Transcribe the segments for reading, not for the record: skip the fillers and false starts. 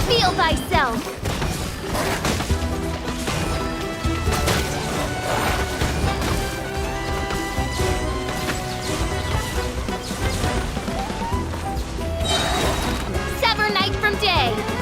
Feel thyself! Sever night from day!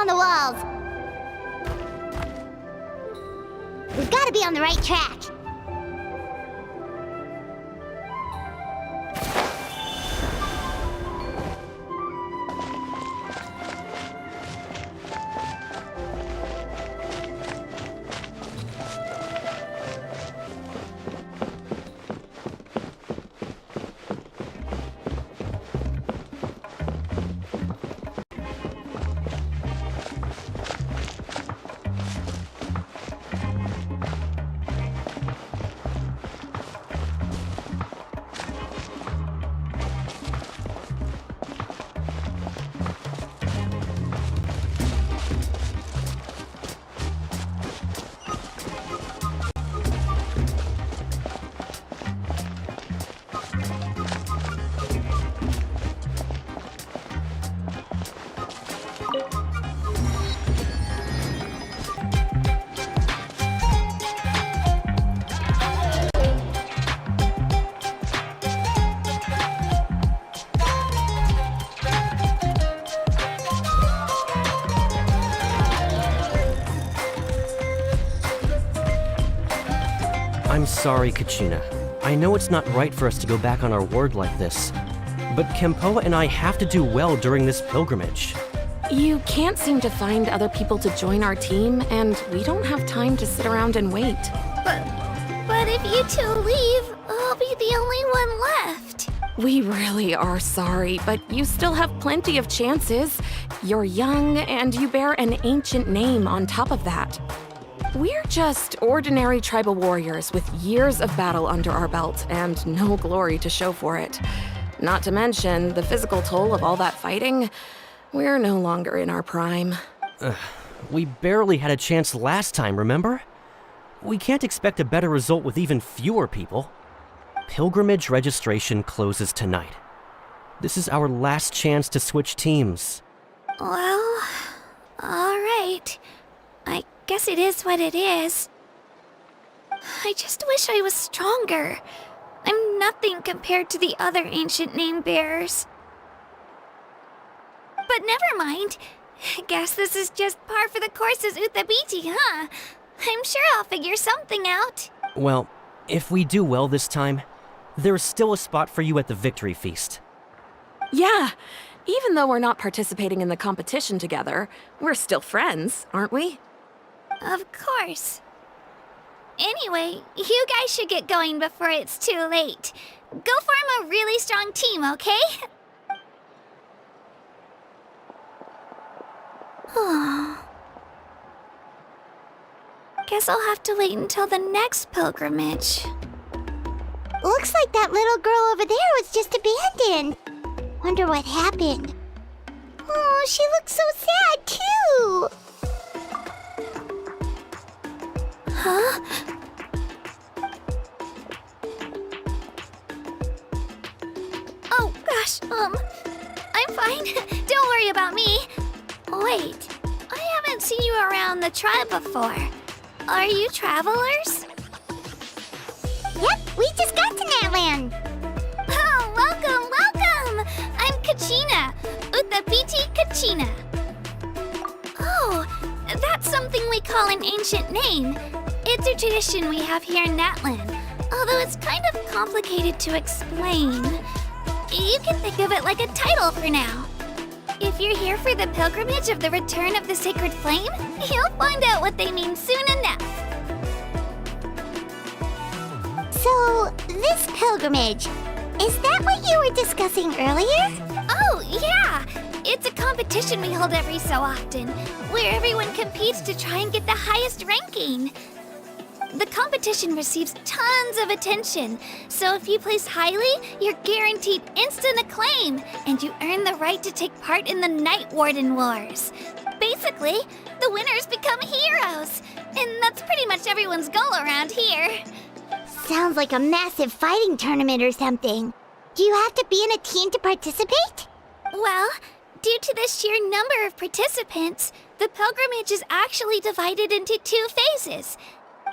on the walls. We've got to be on the right track. I'm sorry, Kachina. I know it's not right for us to go back on our word like this, but Kempoa and I have to do well during this pilgrimage. You can't seem to find other people to join our team, and we don't have time to sit around and wait. But if you two leave, I'll be the only one left. We really are sorry, but you still have plenty of chances. You're young, and you bear an ancient name on top of that. We're just ordinary tribal warriors with years of battle under our belt and no glory to show for it. Not to mention the physical toll of all that fighting. We're no longer in our prime. We barely had a chance last time, remember? We can't expect a better result with even fewer people. Pilgrimage registration closes tonight. This is our last chance to switch teams. Well, alright. I guess it is what it is. I just wish I was stronger. I'm nothing compared to the other ancient name bearers. But never mind. Guess this is just par for the course as Uthabiti, huh? I'm sure I'll figure something out. Well, if we do well this time, there's still a spot for you at the victory feast. Yeah, even though we're not participating in the competition together, we're still friends, aren't we? Of course. Anyway, you guys should get going before it's too late. Go form a really strong team, okay? Guess I'll have to wait until the next pilgrimage. Looks like that little girl over there was just abandoned. Wonder what happened. Oh, she looks so sad, too. Huh? Oh, gosh, I'm fine. Don't worry about me. Wait, I haven't seen you around the tribe before. Are you travelers? Yep, we just got to Natlan. Oh, welcome, welcome! I'm Kachina, Uthabiti Kachina. Oh, that's something we call an ancient name. It's a tradition we have here in Natlan, although it's kind of complicated to explain. You can think of it like a title for now. If you're here for the pilgrimage of the return of the sacred flame, you'll find out what they mean soon enough. So, this pilgrimage, is that what you were discussing earlier? Oh, yeah! It's a competition we hold every so often, where everyone competes to try and get the highest ranking. The competition receives tons of attention, so if you place highly, you're guaranteed instant acclaim, and you earn the right to take part in the Night Warden Wars. Basically, the winners become heroes, and that's pretty much everyone's goal around here. Sounds like a massive fighting tournament or something. Do you have to be in a team to participate? Well, due to the sheer number of participants, the pilgrimage is actually divided into 2 phases.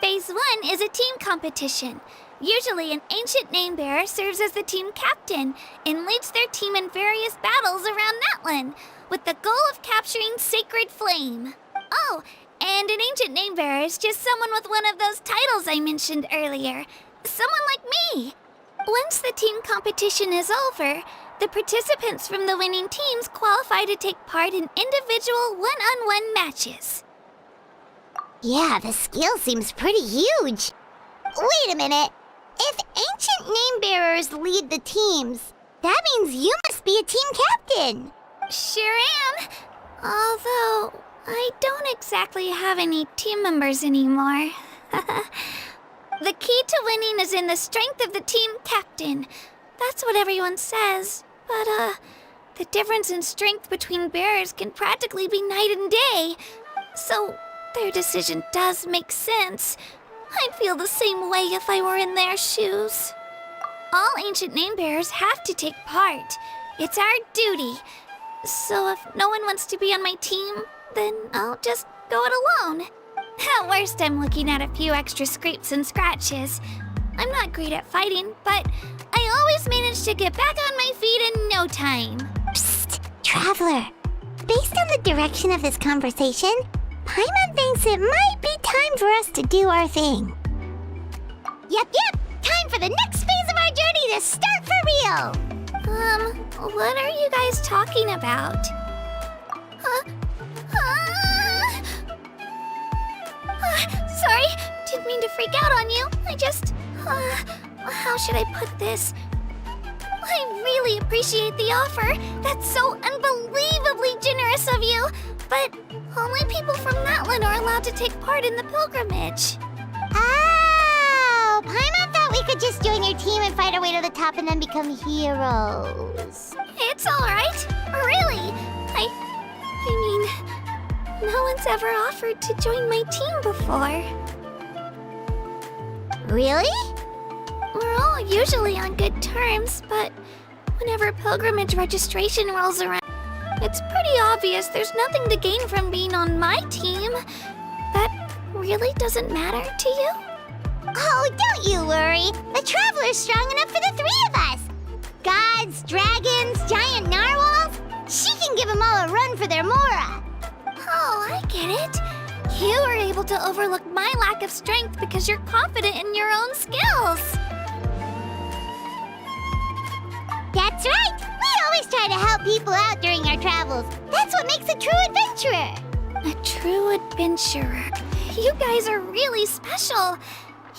Phase 1 is a team competition. Usually an ancient name bearer serves as the team captain and leads their team in various battles around Natlan, with the goal of capturing Sacred Flame. Oh, and an ancient name bearer is just someone with one of those titles I mentioned earlier. Someone like me. Once the team competition is over, the participants from the winning teams qualify to take part in individual one-on-one matches. Yeah, the skill seems pretty huge. Wait a minute. If ancient name bearers lead the teams, that means you must be a team captain. Sure am. Although, I don't exactly have any team members anymore. The key to winning is in the strength of the team captain. That's what everyone says. But, the difference in strength between bearers can practically be night and day. So, their decision does make sense. I'd feel the same way if I were in their shoes. All ancient name bearers have to take part. It's our duty. So if no one wants to be on my team, then I'll just go it alone. At worst, I'm looking at a few extra scrapes and scratches. I'm not great at fighting, but I always manage to get back on my feet in no time. Psst, Traveler. Based on the direction of this conversation, Paimon thinks it might be time for us to do our thing. Yep. Time for the next phase of our journey to start for real. What are you guys talking about? Sorry, didn't mean to freak out on you. I just, how should I put this? I really appreciate the offer. That's so unbelievably generous of you. But only people from Natlan are allowed to take part in the pilgrimage. Oh, Paimon thought we could just join your team and fight our way to the top and then become heroes. It's all right. Really. I mean, no one's ever offered to join my team before. Really? We're all usually on good terms, but whenever pilgrimage registration rolls around, it's pretty obvious there's nothing to gain from being on my team. That really doesn't matter to you? Oh, don't you worry. The Traveler's strong enough for the three of us. Gods, dragons, giant narwhals. She can give them all a run for their Mora. Oh, I get it. You were able to overlook my lack of strength because you're confident in your own skills. That's right. We always try to help people out during our travels. That's what makes a true adventurer. A true adventurer. You guys are really special.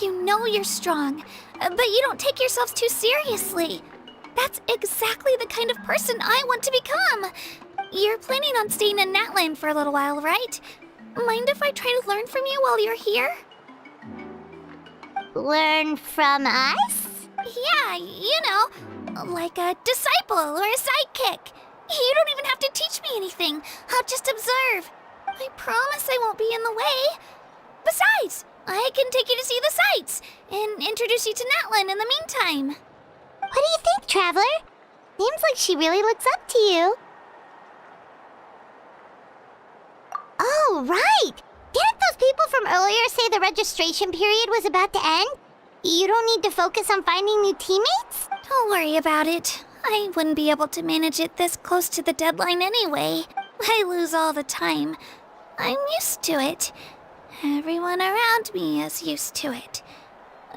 You know you're strong, but you don't take yourselves too seriously. That's exactly the kind of person I want to become. You're planning on staying in Natlan for a little while, right? Mind if I try to learn from you while you're here? Learn from us? Yeah, you know, like a disciple or a sidekick. You don't even have to teach me anything. I'll just observe. I promise I won't be in the way. Besides, I can take you to see the sights and introduce you to Natlan in the meantime. What do you think, Traveler? Seems like she really looks up to you. Oh, right! Didn't those people from earlier say the registration period was about to end? You don't need to focus on finding new teammates? Don't worry about it. I wouldn't be able to manage it this close to the deadline anyway. I lose all the time. I'm used to it. Everyone around me is used to it.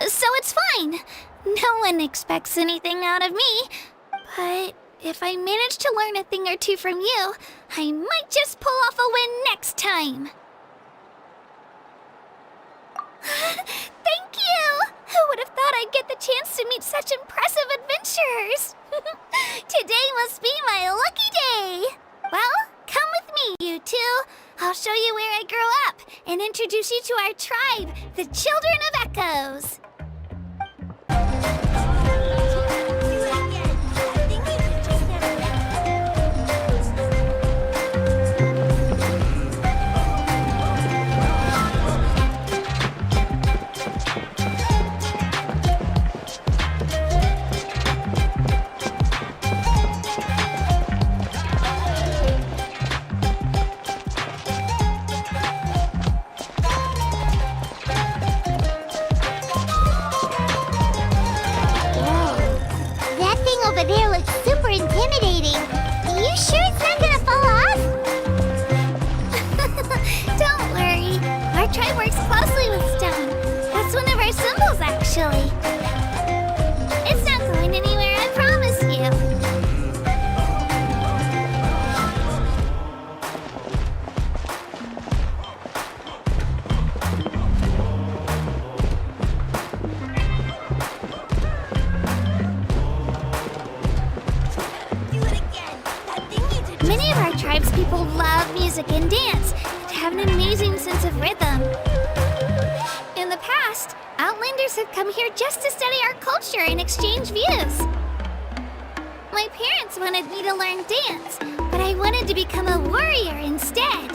So it's fine. No one expects anything out of me. But if I manage to learn a thing or two from you, I might just pull off a win next time. Thank you! Who would have thought I'd get the chance to meet such impressive adventurers? Today must be my lucky day. Well, come with me, you two. I'll show you where I grew up and introduce you to our tribe, the Children of Echoes. That thing over there looks super intimidating. You sure it's not gonna fall off? actually. It's not going anywhere, I promise you. Many of our tribespeople love music and dance and have an amazing sense of rhythm. In the past, Outlanders have come here just to study our culture and exchange views. My parents wanted me to learn dance, but I wanted to become a warrior instead.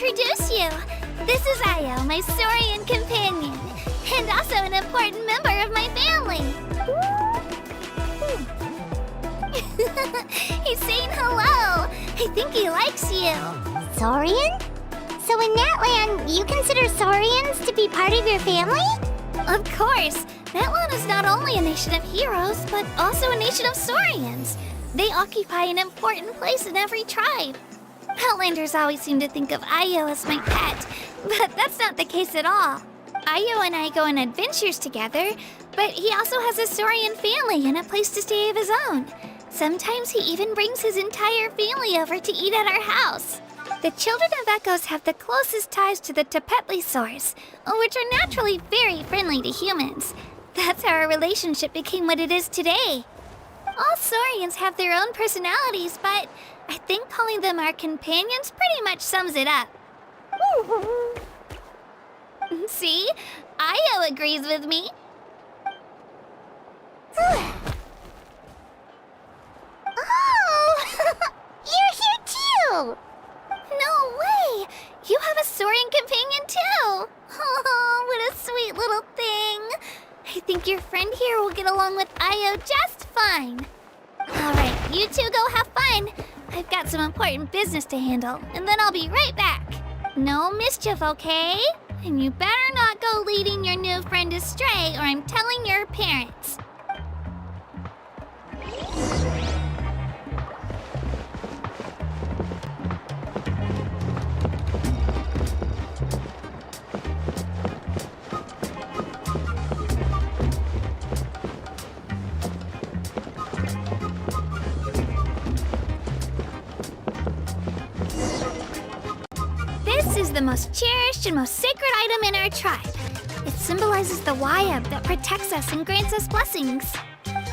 Introduce you. This is Io, my Saurian companion, and also an important member of my family. He's saying hello. I think he likes you. Saurian? So in Natlan, you consider Saurians to be part of your family? Of course. Natlan is not only a nation of heroes, but also a nation of Saurians. They occupy an important place in every tribe. Outlanders always seem to think of Io as my pet, but that's not the case at all. Io and I go on adventures together, but he also has a Saurian family and a place to stay of his own. Sometimes he even brings his entire family over to eat at our house. The children of Echoes have the closest ties to the Tepetlisaurs, which are naturally very friendly to humans. That's how our relationship became what it is today. All Saurians have their own personalities, but I think calling them our companions pretty much sums it up. See? Io agrees with me. Oh! You're here too! No way! You have a Saurian companion too! Oh, what a sweet little thing! I think your friend here will get along with Io just fine. Alright, you two go have fun. I've got some important business to handle, and then I'll be right back. No mischief, okay? And you better not go leading your new friend astray, or I'm telling your parents. This is the most cherished and most sacred item in our tribe. It symbolizes the Wayab that protects us and grants us blessings.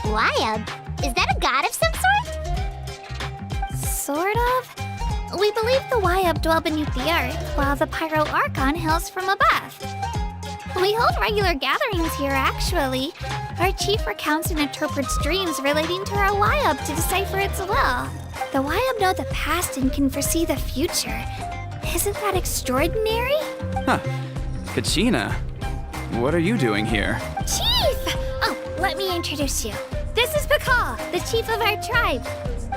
Wayab? Is that a god of some sort? Sort of. We believe the Wayab dwell beneath the earth, while the Pyro Archon hails from above. We hold regular gatherings here, actually. Our chief recounts and interprets dreams relating to our Wayab to decipher its will. The Wayab know the past and can foresee the future. Isn't that extraordinary? Huh. Kachina, what are you doing here? Chief! Oh, let me introduce you. This is Pakal, the chief of our tribe.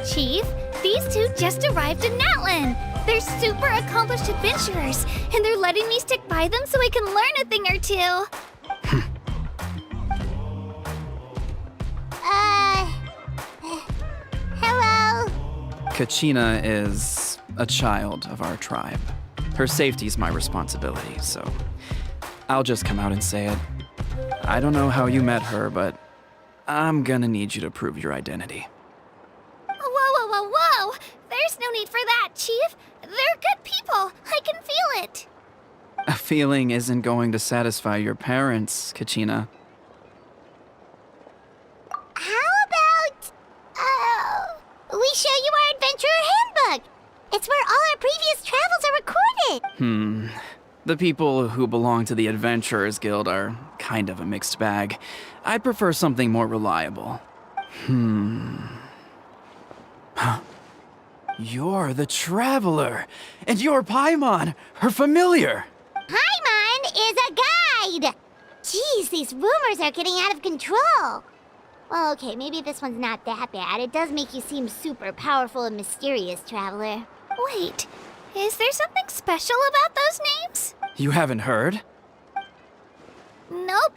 Chief, these two just arrived in Natlan. They're super accomplished adventurers, and they're letting me stick by them so I can learn a thing or two. Hello? Kachina is a child of our tribe. Her safety's my responsibility, so I'll just come out and say it. I don't know how you met her, but I'm gonna need you to prove your identity. Whoa! There's no need for that, Chief. They're good people. I can feel it. A feeling isn't going to satisfy your parents, Kachina. How about, we show you our adventurer handbook? It's where all our previous travels are recorded. The people who belong to the Adventurers Guild are kind of a mixed bag. I'd prefer something more reliable. You're the Traveler, and you're Paimon, her familiar. Paimon is a guide! Jeez, these rumors are getting out of control. Well, okay, maybe this one's not that bad. It does make you seem super powerful and mysterious, Traveler. Wait, is there something special about those names? You haven't heard? Nope.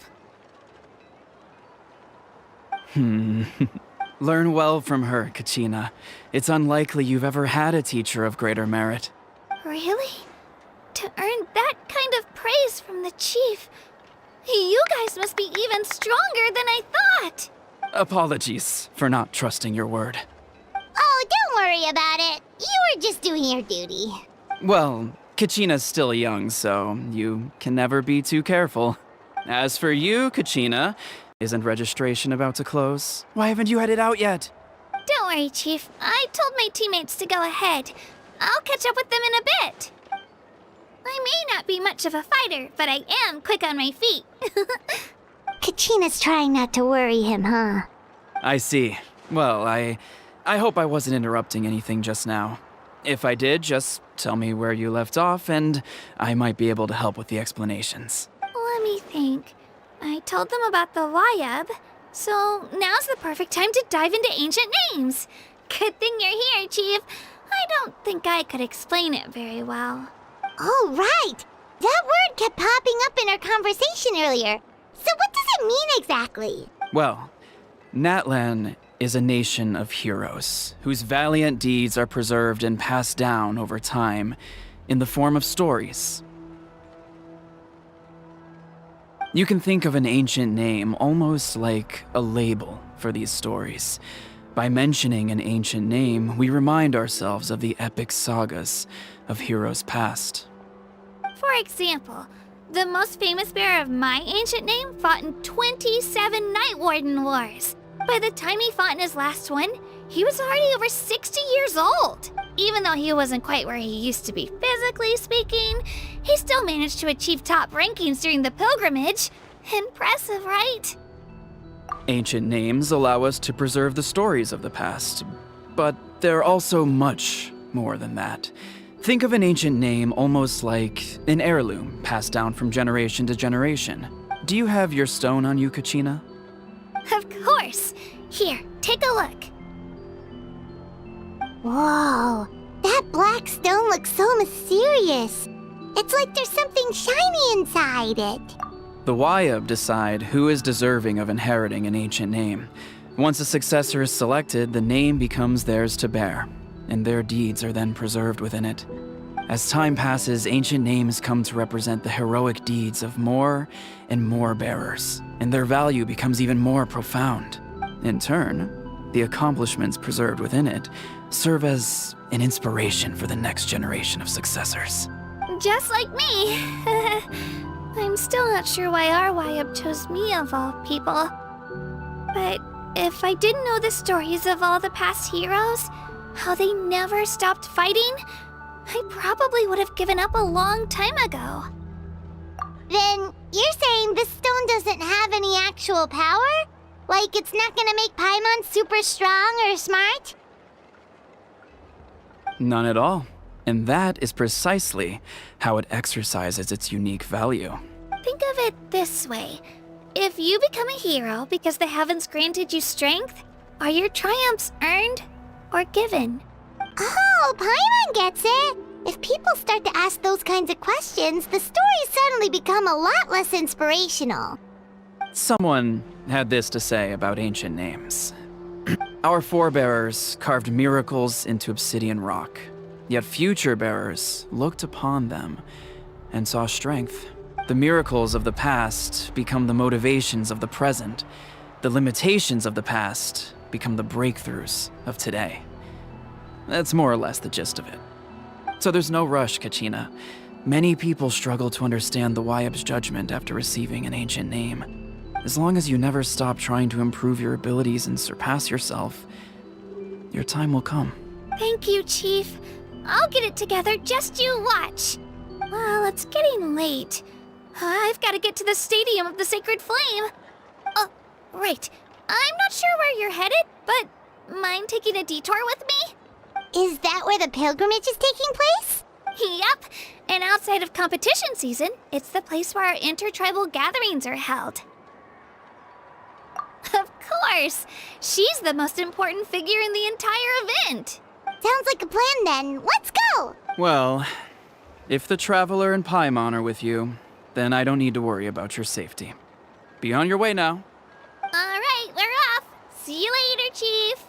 Learn well from her, Kachina. It's unlikely you've ever had a teacher of greater merit. Really? To earn that kind of praise from the chief, you guys must be even stronger than I thought. Apologies for not trusting your word. Oh, don't worry about it. You were just doing your duty. Well, Kachina's still young, so you can never be too careful. As for you, Kachina, isn't registration about to close? Why haven't you headed out yet? Don't worry, Chief. I told my teammates to go ahead. I'll catch up with them in a bit. I may not be much of a fighter, but I am quick on my feet. Kachina's trying not to worry him, huh? I see. Well, I hope I wasn't interrupting anything just now. If I did, just tell me where you left off, and I might be able to help with the explanations. Let me think. I told them about the Wayab, so now's the perfect time to dive into ancient names. Good thing you're here, Chief. I don't think I could explain it very well. Oh, right! That word kept popping up in our conversation earlier. So what does it mean exactly? Well, Natlan is a nation of heroes whose valiant deeds are preserved and passed down over time in the form of stories. You can think of an ancient name almost like a label for these stories. By mentioning an ancient name, we remind ourselves of the epic sagas of heroes past. For example, the most famous bearer of my ancient name fought in 27 Night Warden Wars. By the time he fought in his last one, he was already over 60 years old. Even though he wasn't quite where he used to be physically speaking, he still managed to achieve top rankings during the pilgrimage. Impressive, right? Ancient names allow us to preserve the stories of the past, but they're also much more than that. Think of an ancient name almost like an heirloom passed down from generation to generation. Do you have your stone on you, Kachina? Of course. Here, take a look. Whoa, that black stone looks so mysterious. It's like there's something shiny inside it. The Wayab decide who is deserving of inheriting an ancient name. Once a successor is selected, the name becomes theirs to bear, and their deeds are then preserved within it. As time passes, ancient names come to represent the heroic deeds of more and more bearers, and their value becomes even more profound. In turn, the accomplishments preserved within it serve as an inspiration for the next generation of successors. Just like me. I'm still not sure why our Wayab chose me of all people. But if I didn't know the stories of all the past heroes, how they never stopped fighting, I probably would have given up a long time ago. Then you're saying this stone doesn't have any actual power? Like it's not gonna make Paimon super strong or smart? None at all. And that is precisely how it exercises its unique value. Think of it this way. If you become a hero because the heavens granted you strength, are your triumphs earned or given? Oh, Paimon gets it! If people start to ask those kinds of questions, the stories suddenly become a lot less inspirational. Someone had this to say about ancient names. Our forebears carved miracles into obsidian rock, yet future bearers looked upon them and saw strength. The miracles of the past become the motivations of the present. The limitations of the past become the breakthroughs of today. That's more or less the gist of it. So there's no rush, Kachina. Many people struggle to understand the Wayab's judgment after receiving an ancient name. As long as you never stop trying to improve your abilities and surpass yourself, your time will come. Thank you, Chief. I'll get it together, just you watch. Well, it's getting late. I've got to get to the Stadium of the Sacred Flame. Oh, right. I'm not sure where you're headed, but mind taking a detour with me? Is that where the pilgrimage is taking place? Yep, and outside of competition season, it's the place where our intertribal gatherings are held. Of course! She's the most important figure in the entire event! Sounds like a plan then. Let's go! Well, if the Traveler and Paimon are with you, then I don't need to worry about your safety. Be on your way now. Alright, we're off! See you later, Chief!